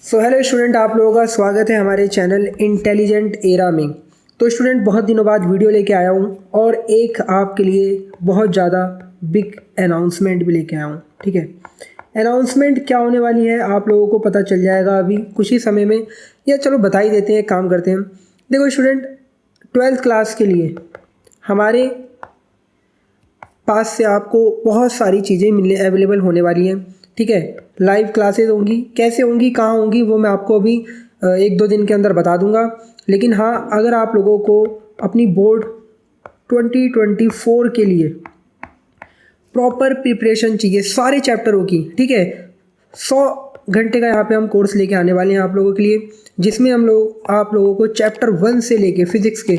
So hello student, आप लोगों का स्वागत है हमारे चैनल इंटेलिजेंट एरा में। तो स्टूडेंट, बहुत दिनों बाद वीडियो लेके आया हूँ और एक आपके लिए बहुत ज़्यादा बिग अनाउंसमेंट भी लेके आया हूँ। ठीक है, अनाउंसमेंट क्या होने वाली है आप लोगों को पता चल जाएगा अभी कुछ ही समय में, या चलो बता ही देते हैं, काम करते हैं। देखो स्टूडेंट, 12th क्लास के लिए हमारे पास से आपको बहुत सारी चीज़ें मिलने अवेलेबल होने वाली हैं। ठीक है, लाइव क्लासेस होंगी, कैसे होंगी, कहाँ होंगी, वो मैं आपको अभी 1-2 दिन के अंदर बता दूंगा। लेकिन हाँ, अगर आप लोगों को अपनी बोर्ड 2024 के लिए प्रॉपर प्रिपरेशन चाहिए सारे चैप्टरों की, ठीक है, 100 घंटे का यहाँ पे हम कोर्स लेके आने वाले हैं आप लोगों के लिए, जिसमें हम लोग आप लोगों को चैप्टर 1 से लेके फिजिक्स के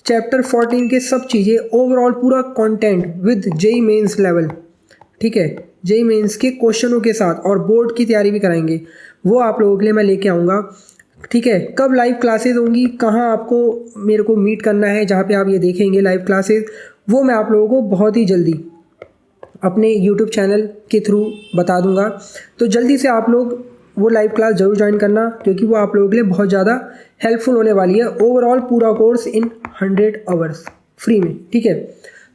चैप्टर 14 के सब चीज़ें ओवरऑल पूरा content with JEE Mains level, ठीक है, जेई मेंस के क्वेश्चनों के साथ और बोर्ड की तैयारी भी कराएंगे, वो आप लोगों के लिए मैं लेके आऊँगा। ठीक है, कब लाइव क्लासेस होंगी, कहाँ आपको मेरे को मीट करना है, जहाँ पे आप ये देखेंगे लाइव क्लासेस, वो मैं आप लोगों को बहुत ही जल्दी अपने यूट्यूब चैनल के थ्रू बता दूंगा। तो जल्दी से आप लोग वो लाइव क्लास ज़रूर ज्वाइन करना, क्योंकि वो आप लोगों के लिए बहुत ज़्यादा हेल्पफुल होने वाली है। ओवरऑल पूरा कोर्स इन 100 आवर्स फ्री में। ठीक है,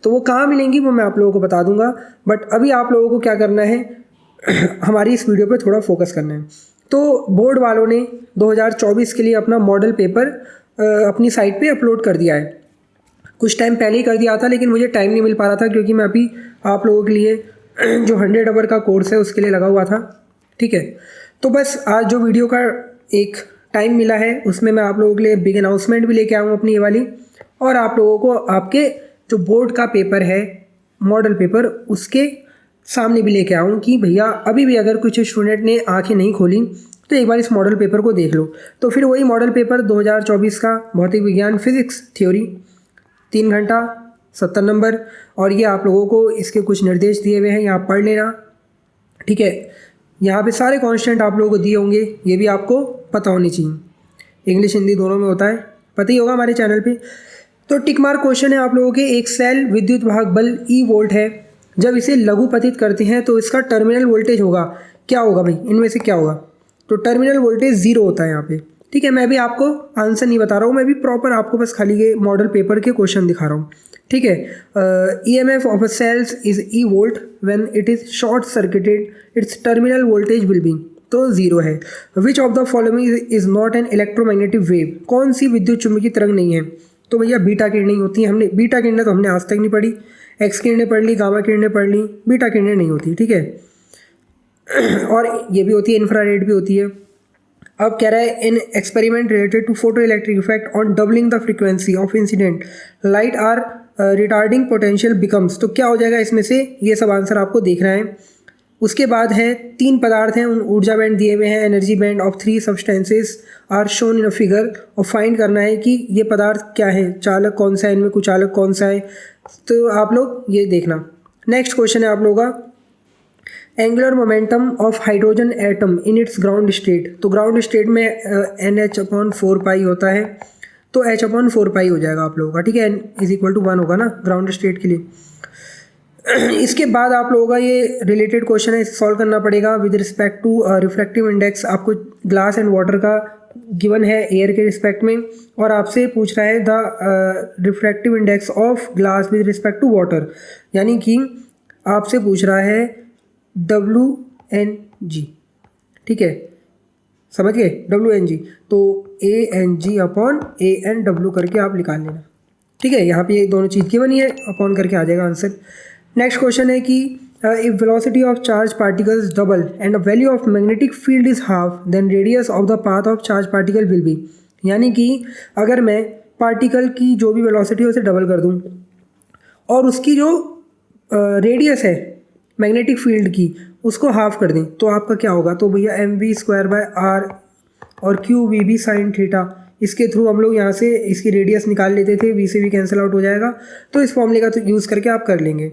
तो वो कहाँ मिलेंगी वो मैं आप लोगों को बता दूंगा, बट अभी आप लोगों को क्या करना है हमारी इस वीडियो पे थोड़ा फोकस करना है। तो बोर्ड वालों ने 2024 के लिए अपना मॉडल पेपर अपनी साइट पे अपलोड कर दिया है। कुछ टाइम पहले ही कर दिया था, लेकिन मुझे टाइम नहीं मिल पा रहा था, क्योंकि मैं अभी आप लोगों के लिए जो 100 आवर का कोर्स है उसके लिए लगा हुआ था। ठीक है, तो बस आज जो वीडियो का एक टाइम मिला है उसमें मैं आप लोगों के लिए बिग अनाउंसमेंट भी लेके आऊँ अपनी ये वाली, और आप लोगों को आपके जो बोर्ड का पेपर है मॉडल पेपर उसके सामने भी लेके आऊँ कि भैया अभी भी अगर कुछ स्टूडेंट ने आंखें नहीं खोली तो एक बार इस मॉडल पेपर को देख लो। तो फिर वही मॉडल पेपर 2024 का भौतिक विज्ञान फिजिक्स थ्योरी 3 घंटा 70 नंबर, और ये आप लोगों को इसके कुछ निर्देश दिए हुए हैं, यहाँ पढ़ लेना। ठीक है, यहाँ पे सारे कांस्टेंट आप लोगों को दिए होंगे, ये भी आपको पता होनी चाहिए। इंग्लिश हिंदी दोनों में होता है, पता ही होगा हमारे चैनल पे। तो टिक मार्क क्वेश्चन है आप लोगों के। एक सेल विद्युत वाहक बल ई वोल्ट है, जब इसे लघुपतित करते हैं तो इसका टर्मिनल वोल्टेज होगा, क्या होगा भाई, इनमें से क्या होगा? तो टर्मिनल वोल्टेज 0 होता है यहाँ पे। ठीक है, मैं भी आपको आंसर नहीं बता रहा हूँ, मैं भी प्रॉपर आपको बस खाली ये मॉडल पेपर के क्वेश्चन दिखा रहा हूँ। ठीक है, EMF of a cells is E volt when it is short circuited its terminal voltage will be, तो 0 है। Which of the following is not an electromagnetic wave, कौन सी विद्युत चुम्बकीय तरंग नहीं है? तो भैया बीटा किरणें होती हैं, हमने बीटा किरणें तो हमने आज तक नहीं पढ़ी, एक्स किरणें पढ़ ली, गामा किरणें पढ़ ली, बीटा किरणें नहीं होती। ठीक है, और ये भी होती है, इंफ्रारेड भी होती है। अब कह रहा है in experiment related to photoelectric effect on doubling the frequency of incident light are retarding potential becomes, तो क्या हो जाएगा इसमें से? ये सब आंसर आपको देखना है। उसके बाद है 3 पदार्थ हैं, उन ऊर्जा बैंड दिए हुए हैं, energy band of 3 substances are shown in a figure, और फाइंड करना है कि ये पदार्थ क्या है, चालक कौन सा है, इनमें कुचालक कौन सा है। तो आप लोग ये देखना। नेक्स्ट क्वेश्चन है आप लोगों का, angular momentum of hydrogen atom in its ground state, तो ग्राउंड स्टेट में NH/4π होता है, तो H/4π हो जाएगा आप लोगों का। ठीक है, N=1 होगा ना ग्राउंड स्टेट के लिए। इसके बाद आप लोगों का ये रिलेटेड क्वेश्चन है, इसे सॉल्व करना पड़ेगा with respect to refractive index. आपको ग्लास एंड वाटर का गिवन है एयर के रिस्पेक्ट में, और आपसे पूछ रहा है the refractive index of glass with respect to water, यानी कि आपसे पूछ रहा है WNG। ठीक है, समझ गए, WNG, तो ANG/ANW करके आप निकाल लेना। ठीक है, यहाँ पे ये दोनों चीज़ की बनी है, अपॉन करके आ जाएगा आंसर। नेक्स्ट क्वेश्चन है कि if velocity of charge particles double and the value of magnetic field is half then radius of the path of charge particle will be, यानी कि अगर मैं पार्टिकल की जो भी वेलोसिटी है उसे डबल कर दूं और उसकी जो रेडियस है मैग्नेटिक फील्ड की उसको हाफ कर दें, तो आपका क्या होगा? तो भैया mv²/r और QVB sin थीटा, इसके थ्रू हम लोग यहाँ से इसकी रेडियस निकाल लेते थे, v से भी कैंसिल आउट हो जाएगा, तो इस फॉर्मूले का तो यूज़ करके आप कर लेंगे।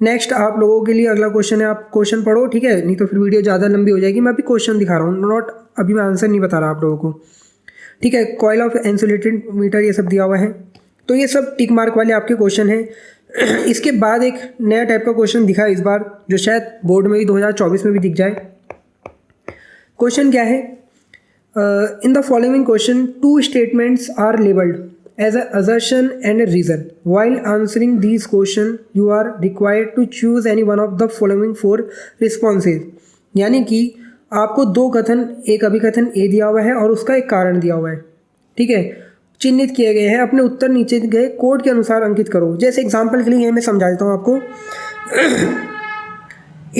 नेक्स्ट आप लोगों के लिए अगला क्वेश्चन है, आप क्वेश्चन पढ़ो, ठीक है, नहीं तो फिर वीडियो ज़्यादा लंबी हो जाएगी। मैं अभी क्वेश्चन दिखा रहा हूँ, नॉट अभी मैं आंसर नहीं बता रहा आप लोगों को। ठीक है, कॉइल ऑफ इंसुलेटेड मीटर ये सब दिया हुआ है, तो ये सब टिक मार्क वाले आपके क्वेश्चन हैं। इसके बाद एक नया टाइप का क्वेश्चन दिखा इस बार, जो शायद बोर्ड में भी 2024 में भी दिख जाए। क्वेश्चन क्या है In the following question, two statements are labeled as an assertion and a reason. While answering these questions, you are required to choose any one of the following four responses. यानी कि आपको दो कथन, एक अभिकथन ए दिया हुआ है और उसका एक कारण दिया हुआ है, ठीक है, चिन्हित किए गए हैं। अपने उत्तर नीचे गए कोड के अनुसार अंकित करो। जैसे एग्जाम्पल के लिए ये मैं समझा देता हूँ आपको।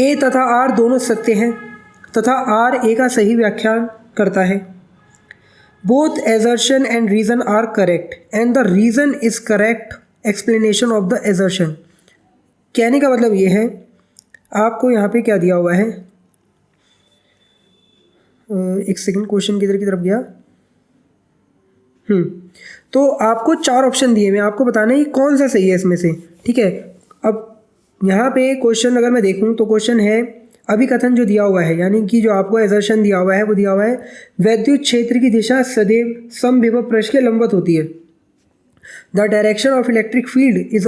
ए तथा आर दोनों सत्य हैं तथा आर ए का सही व्याख्यान करता है। Both assertion and reason are correct and the reason is correct explanation of the assertion. कहने का मतलब ये है, आपको यहाँ पे क्या दिया हुआ है, एक सेकंड, क्वेश्चन किधर की तरफ गया। तो आपको चार ऑप्शन दिए हुए, आपको बताना है कौन सा सही है इसमें से, ठीक है। अब यहाँ पे क्वेश्चन अगर मैं देखूँ तो क्वेश्चन है अभिकथन जो दिया हुआ है, यानी कि जो आपको एजर्शन दिया हुआ है वो दिया हुआ है वैद्युत क्षेत्र की दिशा सदैव समविभव पृष्ठ के लंबवत होती है। The direction of electric field is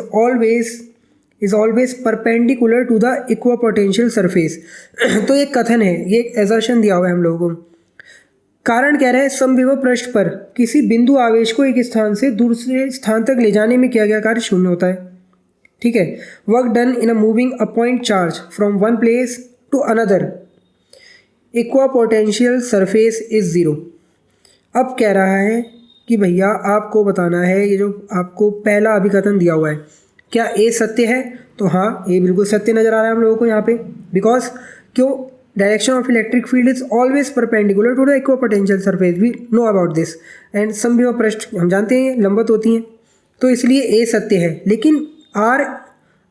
always perpendicular to the equipotential surface. तो एक कथन है, ये एक एजर्शन दिया हुआ है हम लोगों को। कारण कह रहा है समविभव पृष्ठ पर किसी बिंदु आवेश को एक स्थान से दूसरे स्थान तक ले जाने में किया गया कार्य शून्य होता है, ठीक है। Work done in a moving a point charge from one place to another equipotential surface is zero. अब कह रहा है कि भैया आपको बताना है ये जो आपको पहला अभिकथन दिया हुआ है, क्या ए सत्य है? तो हाँ, ए बिल्कुल सत्य नज़र आ रहा है हम लोगों को यहाँ पे। बिकॉज क्यों? Direction of electric field is always perpendicular to the equipotential surface, we know about this. And समविभव पृष्ठ हम जानते हैं लंबवत होती हैं, तो इसलिए ए सत्य है। लेकिन आर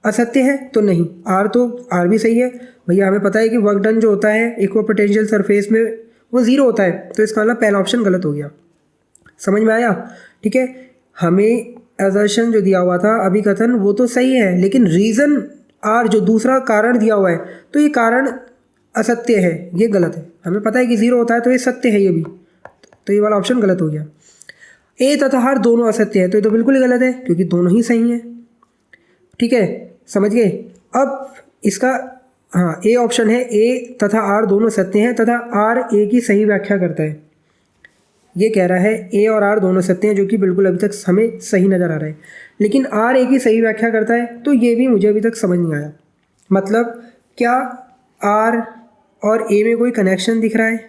असत्य है तो नहीं, आर भी सही है भैया। हमें पता है कि वर्क डन जो होता है इक्वापोटेंशियल सरफेस में वो ज़ीरो होता है, तो इसका मतलब पहला ऑप्शन गलत हो गया। समझ में आया? ठीक है, हमें असर्शन जो दिया हुआ था अभिकथन वो तो सही है, लेकिन रीज़न आर जो दूसरा कारण दिया हुआ है तो ये कारण असत्य है, ये गलत है। हमें पता है कि ज़ीरो होता है तो ये सत्य है, ये भी, तो ये वाला ऑप्शन गलत हो गया। ए तथा आर दोनों असत्य है तो ये तो बिल्कुल ही गलत है, क्योंकि दोनों ही सही हैं, ठीक है, समझ गए। अब इसका हाँ, ए ऑप्शन है, ए तथा आर दोनों सत्य हैं तथा आर ए की सही व्याख्या करता है। ये कह रहा है ए और आर दोनों सत्य हैं, जो कि बिल्कुल अभी तक हमें सही नज़र आ रहा है। लेकिन आर ए की सही व्याख्या करता है, तो ये भी मुझे अभी तक समझ नहीं आया। मतलब क्या आर और ए में कोई कनेक्शन दिख रहा है?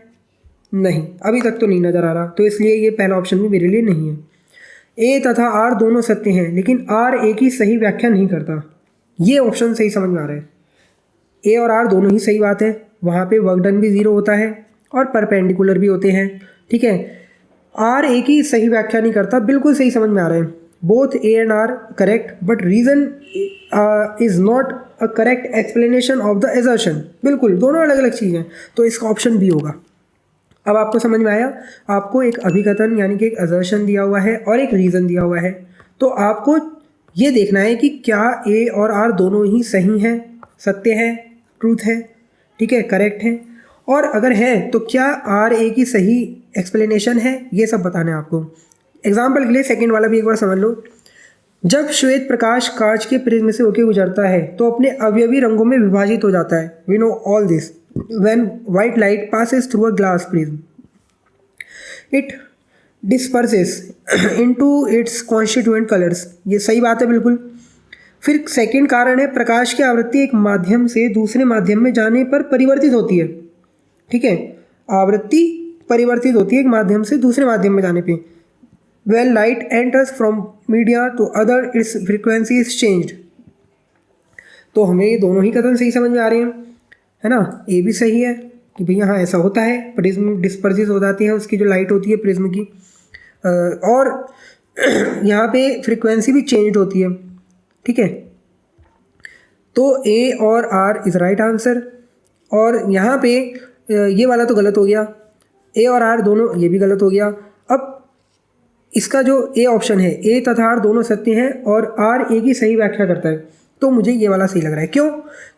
नहीं, अभी तक तो नहीं नज़र आ रहा, तो इसलिए ये पहला ऑप्शन भी मेरे लिए नहीं है। ए तथा आर दोनों सत्य हैं लेकिन आर ए की सही व्याख्या नहीं करता, ये ऑप्शन सही समझ में आ रहा है। ए और आर दोनों ही सही बात है, वहाँ पे वर्क डन भी ज़ीरो होता है और परपेंडिकुलर भी होते हैं, ठीक है। आर ए की सही व्याख्या नहीं करता, बिल्कुल सही समझ में आ रहा है। Both A and R correct but reason is not a correct explanation of the assertion. बिल्कुल दोनों अलग अलग चीज़ें हैं, तो इसका ऑप्शन बी होगा। अब आपको समझ में आया, आपको एक अभिकथन यानी कि एक असर्शन दिया हुआ है और एक रीज़न दिया हुआ है, तो आपको ये देखना है कि क्या ए और आर दोनों ही सही हैं, सत्य है, ट्रूथ है, ठीक है, करेक्ट है, और अगर है तो क्या आर ए की सही एक्सप्लेनेशन है, ये सब बताना है आपको। एग्जाम्पल के लिए सेकंड वाला भी एक बार समझ लो। जब श्वेत प्रकाश कांच के प्रिज्म से होकर गुजरता है तो अपने अवयवी रंगों में विभाजित हो जाता है। We know all this. When white light passes through a glass prism it disperses into its constituent colours. ये सही बात है बिल्कुल। फिर सेकंड कारण है प्रकाश की आवृत्ति एक माध्यम से दूसरे माध्यम में जाने पर परिवर्तित होती है, ठीक है, आवृत्ति परिवर्तित होती है एक माध्यम से दूसरे माध्यम में जाने पे। Well light enters from media to other its frequency is changed. तो हमें ये दोनों ही कथन सही समझ में आ रहे हैं, है ना। ए भी सही है कि भैया हाँ ऐसा होता है, प्रिज्म डिस्पर्सिस हो जाती है उसकी जो लाइट होती है प्रिज्म की, और यहाँ पे फ्रीक्वेंसी भी चेंज होती है, ठीक है। तो ए और आर इज़ राइट आंसर। और यहाँ पे ये वाला तो गलत हो गया, ए और आर दोनों, ये भी गलत हो गया। अब इसका जो ए ऑप्शन है, ए तथा आर दोनों सत्य हैं और आर ए की सही व्याख्या करता है, तो मुझे ये वाला सही लग रहा है। क्यों?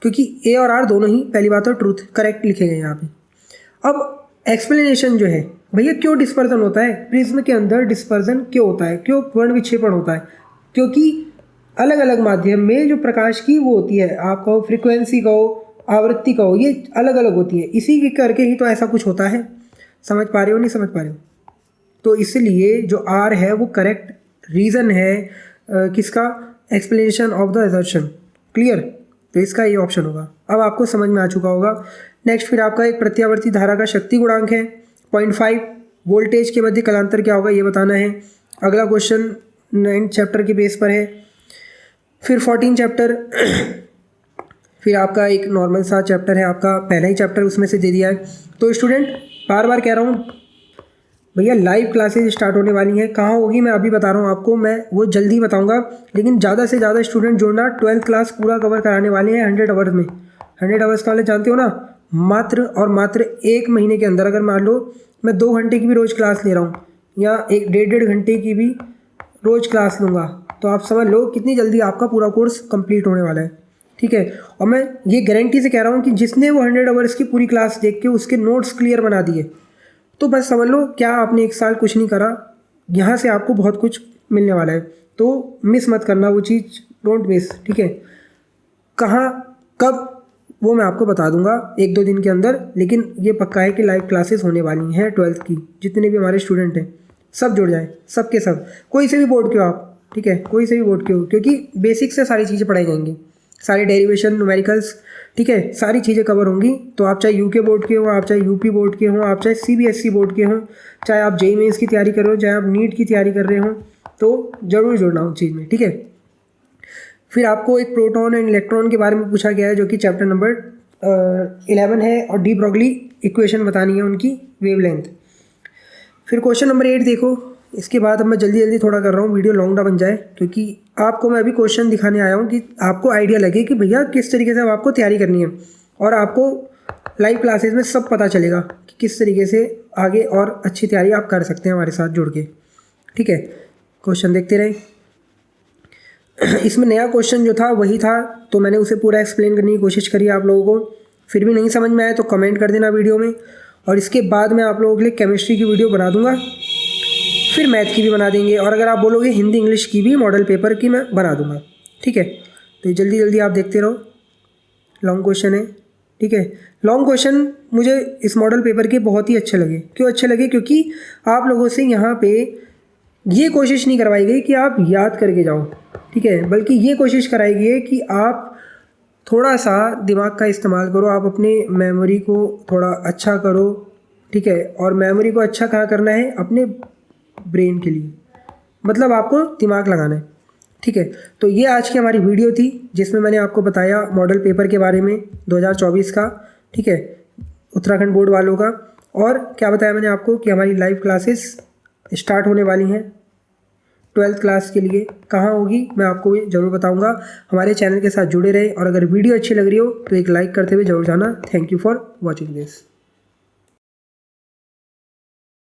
क्योंकि ए और आर दोनों ही, पहली बात तो ट्रूथ करेक्ट लिखे गए यहाँ पे। अब एक्सप्लेनेशन जो है भैया, क्यों डिस्पर्जन होता है प्रिज्म के अंदर, डिस्पर्जन क्यों होता है, क्यों वर्ण विक्षेपण होता है? क्योंकि अलग अलग माध्यम में जो प्रकाश की वो होती है, आप कहो फ्रीक्वेंसी कहो, आवृत्ति कहो, ये अलग अलग होती है, इसी के करके ही तो ऐसा कुछ होता है। समझ पा रहे हो नहीं समझ पा रहे हो? तो इसलिए जो आर है वो करेक्ट रीज़न है किसका, explanation of the assertion. Clear? तो इसका ये ऑप्शन होगा। अब आपको समझ में आ चुका होगा। नेक्स्ट फिर आपका एक प्रत्यावर्ती धारा का शक्ति गुणांक है 0.5, वोल्टेज के मध्य कलांतर क्या होगा ये बताना है। अगला क्वेश्चन 9 चैप्टर के बेस पर है। फिर 14 चैप्टर फिर आपका एक नॉर्मल सा चैप्टर है, आपका पहला ही चैप्टर उसमें से दे दिया है। तो स्टूडेंट बार बार कह रहा हूँ भैया लाइव क्लासेज स्टार्ट होने वाली हैं। कहाँ होगी मैं अभी बता रहा हूँ आपको, मैं वो जल्दी बताऊँगा। लेकिन ज़्यादा से ज़्यादा स्टूडेंट जुड़ना, 12th क्लास पूरा कवर कराने वाले हैं 100 आवर्स में। 100 आवर्स वाले जानते हो ना, मात्र और मात्र 1 महीने के अंदर। अगर मान लो मैं 2 घंटे की भी रोज़ क्लास ले रहा हूँ या 1-1.5 घंटे की भी रोज़ क्लास लूँगा, तो आप समझ लो कितनी जल्दी आपका पूरा कोर्स कंप्लीट होने वाला है। ठीक है? और मैं ये गारंटी से कह रहा हूँ कि जिसने वो 100 आवर्स की पूरी क्लास देख के उसके नोट्स क्लियर बना दिए, तो बस समझ लो क्या आपने 1 साल कुछ नहीं करा, यहाँ से आपको बहुत कुछ मिलने वाला है। तो मिस मत करना वो चीज़, डोंट मिस। ठीक है? कहाँ कब वो मैं आपको बता दूंगा 1-2 दिन के अंदर। लेकिन ये पक्का है कि लाइव क्लासेस होने वाली हैं 12th की। जितने भी हमारे स्टूडेंट हैं सब जुड़ जाएं, सब के सब, कोई से भी बोर्ड के हो आप। ठीक है? कोई से भी बोर्ड के हो, क्योंकि बेसिक से सारी चीज़ें पढ़ाई जाएंगी, सारी डेरिवेशन, न्यूमेरिकल्स, ठीक है, सारी चीज़ें कवर होंगी। तो आप चाहे यूके बोर्ड के हो, आप चाहे यूपी बोर्ड के हो, आप चाहे सीबीएसई बोर्ड के हों, चाहे आप जेईई मेंस की तैयारी कर रहे हो, चाहे आप नीट की तैयारी कर रहे हो, तो ज़रूर जुड़ना उस चीज़ में। ठीक है? फिर आपको एक प्रोटॉन एंड इलेक्ट्रॉन के बारे में पूछा गया है, जो कि चैप्टर नंबर 11 है, और डी ब्रोगली इक्वेशन बतानी है उनकी वेवलेंथ। फिर क्वेश्चन नंबर 8 देखो। इसके बाद अब मैं जल्दी जल्दी थोड़ा कर रहा हूँ, वीडियो लॉन्ग ना बन जाए, क्योंकि आपको मैं अभी क्वेश्चन दिखाने आया हूँ कि आपको आइडिया लगे कि भैया किस तरीके से अब आपको तैयारी करनी है, और आपको लाइव क्लासेस में सब पता चलेगा कि किस तरीके से आगे और अच्छी तैयारी आप कर सकते हैं हमारे साथ जुड़ के। ठीक है? क्वेश्चन देखते रहे। इसमें नया क्वेश्चन जो था वही था, तो मैंने उसे पूरा एक्सप्लेन करने की कोशिश करी आप लोगों को। फिर भी नहीं समझ में आया तो कमेंट कर देना वीडियो में, और इसके बाद मैं आप लोगों के लिए केमिस्ट्री की वीडियो बना दूंगा, फिर मैथ की भी बना देंगे, और अगर आप बोलोगे हिंदी इंग्लिश की भी मॉडल पेपर की मैं बना दूंगा। ठीक है? तो ये जल्दी जल्दी आप देखते रहो। लॉन्ग क्वेश्चन है। ठीक है? लॉन्ग क्वेश्चन मुझे इस मॉडल पेपर के बहुत ही अच्छे लगे। क्यों अच्छे लगे? क्योंकि आप लोगों से यहाँ पे ये कोशिश नहीं करवाई गई कि आप याद करके जाओ, ठीक है, बल्कि ये कोशिश कराई गई है कि आप थोड़ा सा दिमाग का इस्तेमाल करो, आप अपने मेमोरी को थोड़ा अच्छा करो। ठीक है? और मेमोरी को अच्छा कहाँ करना है? अपने ब्रेन के लिए, मतलब आपको दिमाग लगाना है। ठीक है? तो ये आज की हमारी वीडियो थी, जिसमें मैंने आपको बताया मॉडल पेपर के बारे में 2024 का। ठीक है? उत्तराखंड बोर्ड वालों का। और क्या बताया मैंने आपको कि हमारी लाइव क्लासेस स्टार्ट होने वाली हैं 12th क्लास के लिए। कहाँ होगी मैं आपको ज़रूर बताऊंगा। हमारे चैनल के साथ जुड़े रहे, और अगर वीडियो अच्छी लग रही हो तो एक लाइक करते हुए जरूर जाना। Thank you for watching this.